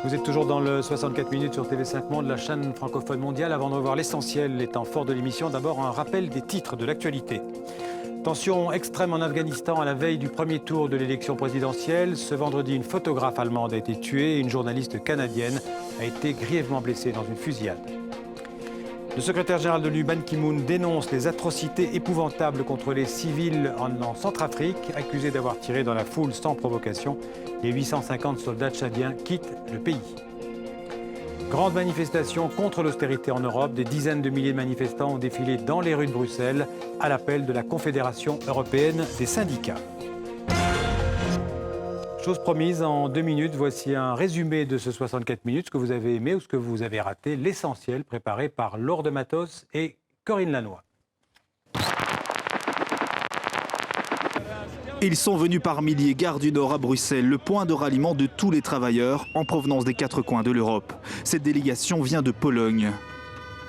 Vous êtes toujours dans le 64 minutes sur TV5 Monde, la chaîne francophone mondiale. Avant de revoir l'essentiel, les temps forts de l'émission, d'abord un rappel des titres de l'actualité. Tension extrême en Afghanistan à la veille du premier tour de l'élection présidentielle. Ce vendredi, une photographe allemande a été tuée et une journaliste canadienne a été grièvement blessée dans une fusillade. Le secrétaire général de l'ONU, Ban Ki-moon, dénonce les atrocités épouvantables contre les civils en Centrafrique, accusés d'avoir tiré dans la foule sans provocation. Les 850 soldats tchadiens quittent le pays. Grande manifestation contre l'austérité en Europe. Des dizaines de milliers de manifestants ont défilé dans les rues de Bruxelles à l'appel de la Confédération européenne des syndicats. Chose promise, en 2 minutes, voici un résumé de ce 64 minutes, ce que vous avez aimé ou ce que vous avez raté, l'essentiel préparé par Laure de Matos et Corinne Lannoy. Ils sont venus par milliers, gare du Nord à Bruxelles, le point de ralliement de tous les travailleurs en provenance des 4 coins de l'Europe. Cette délégation vient de Pologne.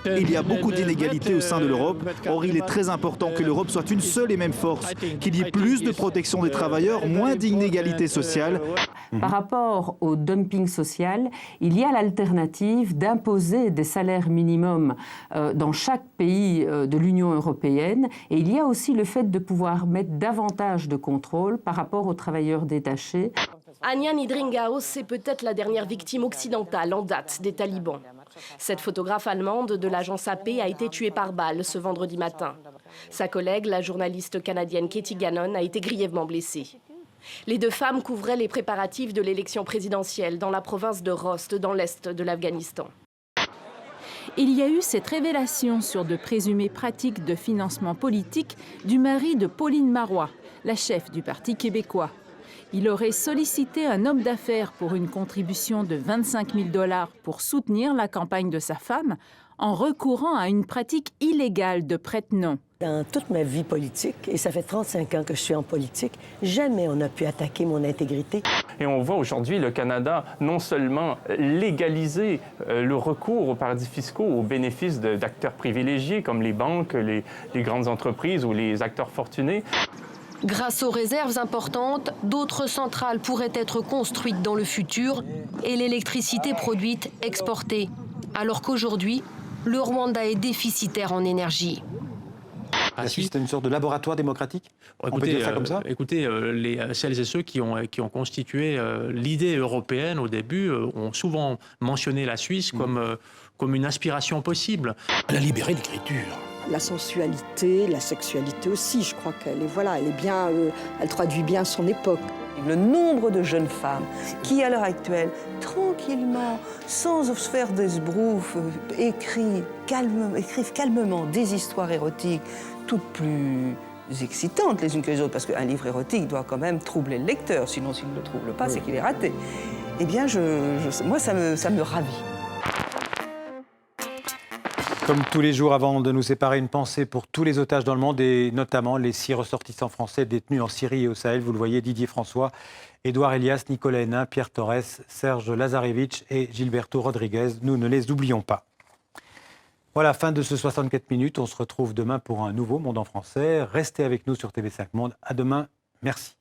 Il y a beaucoup d'inégalités au sein de l'Europe. Or, il est très important que l'Europe soit une seule et même force, qu'il y ait plus de protection des travailleurs, moins d'inégalités sociales. Par rapport au dumping social, il y a l'alternative d'imposer des salaires minimums dans chaque pays de l'Union européenne. Et il y a aussi le fait de pouvoir mettre davantage de contrôle par rapport aux travailleurs détachés. Ania Nidringaos est peut-être la dernière victime occidentale en date des talibans. Cette photographe allemande de l'agence AP a été tuée par balle ce vendredi matin. Sa collègue, la journaliste canadienne Katie Gannon, a été grièvement blessée. Les 2 femmes couvraient les préparatifs de l'élection présidentielle dans la province de Rost, dans l'est de l'Afghanistan. Il y a eu cette révélation sur de présumées pratiques de financement politique du mari de Pauline Marois, la chef du Parti québécois. Il aurait sollicité un homme d'affaires pour une contribution de 25 000 $ pour soutenir la campagne de sa femme en recourant à une pratique illégale de prête-nom. Dans toute ma vie politique, et ça fait 35 ans que je suis en politique, jamais on n'a pu attaquer mon intégrité. Et on voit aujourd'hui le Canada non seulement légaliser le recours aux paradis fiscaux au bénéfice d'acteurs privilégiés comme les banques, les grandes entreprises ou les acteurs fortunés. Grâce aux réserves importantes, d'autres centrales pourraient être construites dans le futur et l'électricité produite exportée. Alors qu'aujourd'hui, le Rwanda est déficitaire en énergie. La Suisse, c'est une sorte de laboratoire démocratique. On peut dire ça comme ça. Écoutez, celles et ceux qui ont constitué l'idée européenne au début ont souvent mentionné la Suisse comme une aspiration possible. Elle a libéré l'écriture. La sensualité, la sexualité aussi, je crois qu'elle est, voilà, elle est bien, elle traduit bien son époque. Le nombre de jeunes femmes qui, à l'heure actuelle, tranquillement, sans se faire des sbroufs, écrivent calmement des histoires érotiques, toutes plus excitantes les unes que les autres, parce qu'un livre érotique doit quand même troubler le lecteur, sinon s'il ne le trouble pas, c'est qu'il est raté. Eh bien, moi, ça me ravit. Comme tous les jours, avant de nous séparer, une pensée pour tous les otages dans le monde et notamment les 6 ressortissants français détenus en Syrie et au Sahel. Vous le voyez, Didier François, Édouard Elias, Nicolas Hénin, Pierre Torres, Serge Lazarevich et Gilberto Rodriguez. Nous ne les oublions pas. Voilà, fin de ce 64 minutes. On se retrouve demain pour un nouveau Monde en français. Restez avec nous sur TV5 Monde. À demain. Merci.